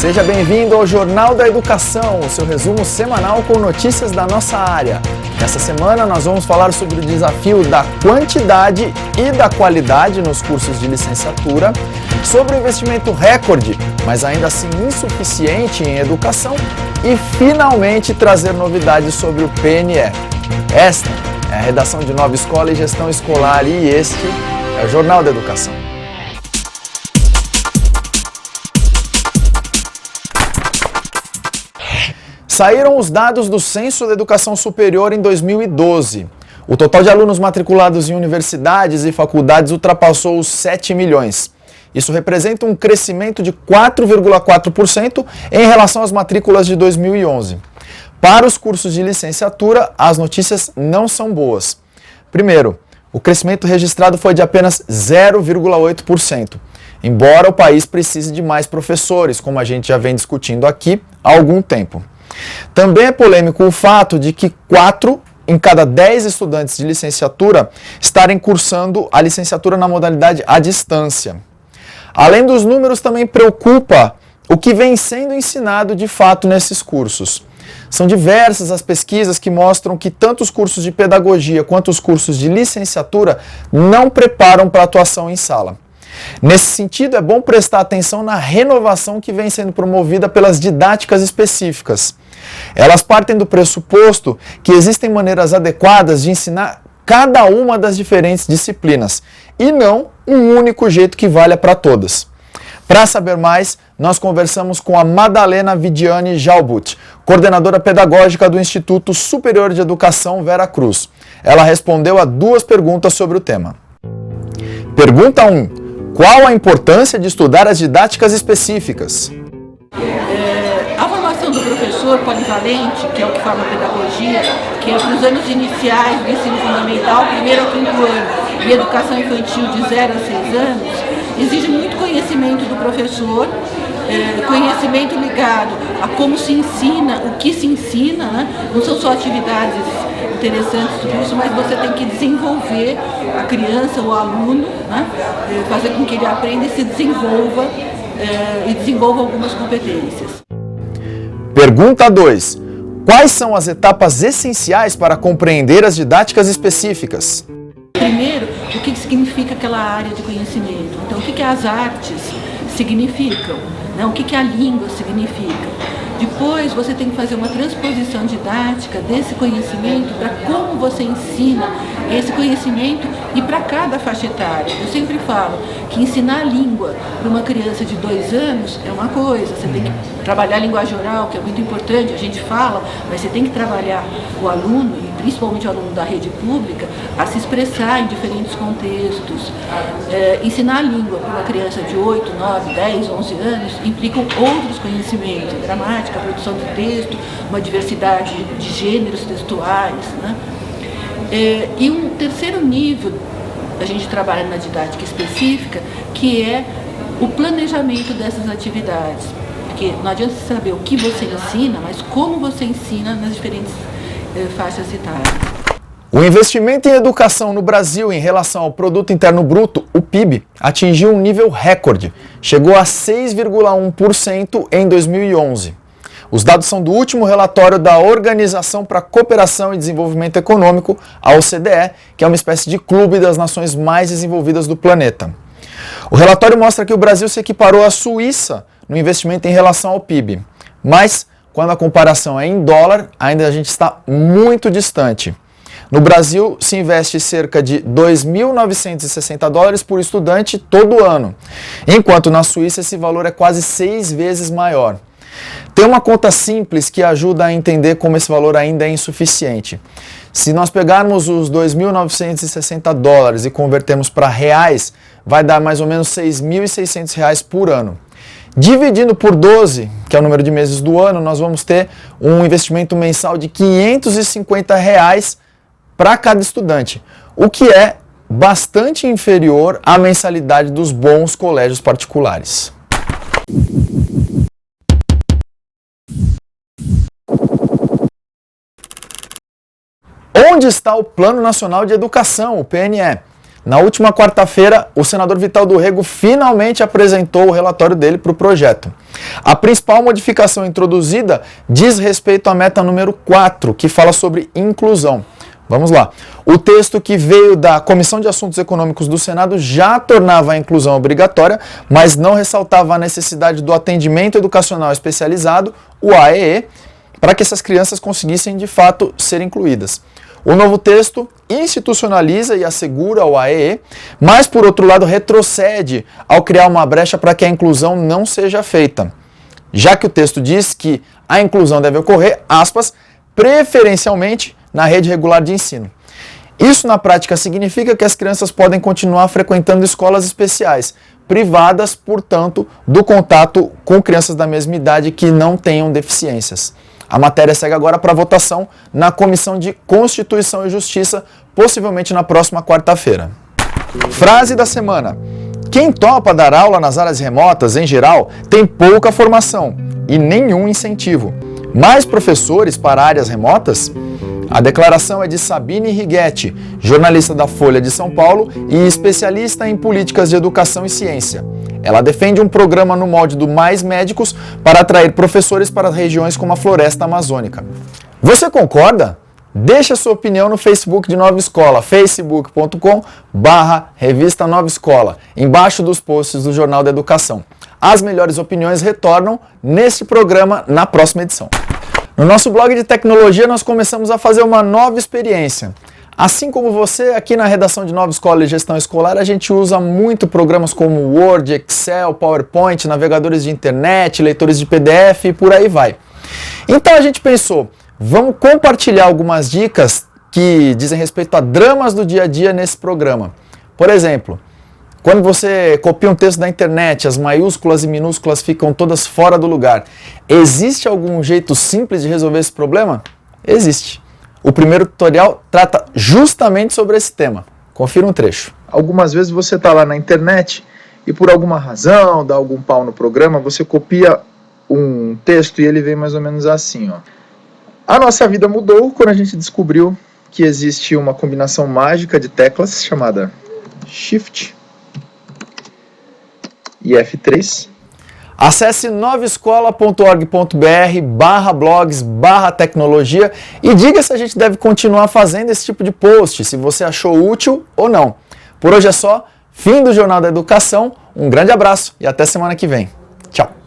Seja bem-vindo ao Jornal da Educação, o seu resumo semanal com notícias da nossa área. Nessa semana nós vamos falar sobre o desafio da quantidade e da qualidade nos cursos de licenciatura, sobre o investimento recorde, mas ainda assim insuficiente em educação e finalmente trazer novidades sobre o PNE. Esta é a redação de Nova Escola e Gestão Escolar e este é o Jornal da Educação. Saíram os dados do Censo da Educação Superior em 2012. O total de alunos matriculados em universidades e faculdades ultrapassou os 7 milhões. Isso representa um crescimento de 4,4% em relação às matrículas de 2011. Para os cursos de licenciatura, as notícias não são boas. Primeiro, o crescimento registrado foi de apenas 0,8%, embora o país precise de mais professores, como a gente já vem discutindo aqui há algum tempo. Também é polêmico o fato de que 4 em cada 10 estudantes de licenciatura estarem cursando a licenciatura na modalidade à distância. Além dos números, também preocupa o que vem sendo ensinado de fato nesses cursos. São diversas as pesquisas que mostram que tanto os cursos de pedagogia quanto os cursos de licenciatura não preparam para a atuação em sala. Nesse sentido, é bom prestar atenção na renovação que vem sendo promovida pelas didáticas específicas. Elas partem do pressuposto que existem maneiras adequadas de ensinar cada uma das diferentes disciplinas, e não um único jeito que valha para todas. Para saber mais, nós conversamos com a Madalena Vidiane Jalbut, coordenadora pedagógica do Instituto Superior de Educação Vera Cruz. Ela respondeu a 2 perguntas sobre o tema. Pergunta 1. Qual a importância de estudar as didáticas específicas? A formação do professor polivalente, que é o que forma a pedagogia, que é para os anos iniciais do ensino fundamental, 1º ao 5º ano, e educação infantil de 0 a 6 anos, exige muito conhecimento do professor, conhecimento ligado a como se ensina, o que se ensina, né? Não são só atividades interessantes tudo isso, mas você tem que desenvolver a criança, o aluno, né? Fazer com que ele aprenda e se desenvolva e desenvolva algumas competências. Pergunta 2. Quais são as etapas essenciais para compreender as didáticas específicas? Primeiro, o que significa aquela área de conhecimento? Então, o que as artes significam? Né? O que a língua significa? Depois, você tem que fazer uma transposição didática desse conhecimento para como você ensina esse conhecimento e para cada faixa etária. Eu sempre falo que ensinar a língua para uma criança de 2 anos é uma coisa, você tem que trabalhar a linguagem oral, que é muito importante, a gente fala, mas você tem que trabalhar o aluno, e principalmente o aluno da rede pública, a se expressar em diferentes contextos. Ensinar a língua para uma criança de 8, 9, 10, 11 anos implicam outros conhecimentos, gramática, produção de texto, uma diversidade de gêneros textuais, né? E um terceiro nível, a gente trabalha na didática específica, que é o planejamento dessas atividades. Porque não adianta você saber o que você ensina, mas como você ensina nas diferentes faixas etárias. O investimento em educação no Brasil em relação ao Produto Interno Bruto, o PIB, atingiu um nível recorde. Chegou a 6,1% em 2011. Os dados são do último relatório da Organização para a Cooperação e Desenvolvimento Econômico, a OCDE, que é uma espécie de clube das nações mais desenvolvidas do planeta. O relatório mostra que o Brasil se equiparou à Suíça no investimento em relação ao PIB. Mas, quando a comparação é em dólar, ainda a gente está muito distante. No Brasil, se investe cerca de 2.960 dólares por estudante todo ano, enquanto na Suíça esse valor é quase 6 vezes maior. Tem uma conta simples que ajuda a entender como esse valor ainda é insuficiente. Se nós pegarmos os 2.960 dólares e convertermos para reais, vai dar mais ou menos 6.600 reais por ano. Dividindo por 12, que é o número de meses do ano, nós vamos ter um investimento mensal de 550 reais para cada estudante, o que é bastante inferior à mensalidade dos bons colégios particulares. Onde está o Plano Nacional de Educação, o PNE? Na última quarta-feira, o senador Vital do Rego finalmente apresentou o relatório dele para o projeto. A principal modificação introduzida diz respeito à meta número 4, que fala sobre inclusão. Vamos lá. O texto que veio da Comissão de Assuntos Econômicos do Senado já tornava a inclusão obrigatória, mas não ressaltava a necessidade do atendimento educacional especializado, o AEE, para que essas crianças conseguissem de fato ser incluídas. O novo texto institucionaliza e assegura o AEE, mas por outro lado retrocede ao criar uma brecha para que a inclusão não seja feita, já que o texto diz que a inclusão deve ocorrer, aspas, preferencialmente na rede regular de ensino. Isso na prática significa que as crianças podem continuar frequentando escolas especiais, privadas, portanto, do contato com crianças da mesma idade que não tenham deficiências. A matéria segue agora para votação na Comissão de Constituição e Justiça, possivelmente na próxima quarta-feira. Frase da semana. Quem topa dar aula nas áreas remotas, em geral, tem pouca formação e nenhum incentivo. Mais professores para áreas remotas? A declaração é de Sabine Righetti, jornalista da Folha de São Paulo e especialista em políticas de educação e ciência. Ela defende um programa no molde do Mais Médicos para atrair professores para regiões como a floresta amazônica. Você concorda? Deixe a sua opinião no Facebook de Nova Escola, facebook.com/revista Nova Escola, embaixo dos posts do Jornal da Educação. As melhores opiniões retornam neste programa na próxima edição. No nosso blog de tecnologia, nós começamos a fazer uma nova experiência. Assim como você, aqui na redação de Nova Escola e Gestão Escolar, a gente usa muito programas como Word, Excel, PowerPoint, navegadores de internet, leitores de PDF e por aí vai. Então a gente pensou, vamos compartilhar algumas dicas que dizem respeito a dramas do dia a dia nesse programa. Por exemplo, quando você copia um texto da internet, as maiúsculas e minúsculas ficam todas fora do lugar. Existe algum jeito simples de resolver esse problema? Existe. O primeiro tutorial trata justamente sobre esse tema. Confira um trecho. Algumas vezes você está lá na internet e por alguma razão, dá algum pau no programa, você copia um texto e ele vem mais ou menos assim, ó. A nossa vida mudou quando a gente descobriu que existe uma combinação mágica de teclas chamada Shift e F3. Acesse novaescola.org.br/blogs/tecnologia e diga se a gente deve continuar fazendo esse tipo de post, se você achou útil ou não. Por hoje é só, fim do Jornal da Educação, um grande abraço e até semana que vem. Tchau!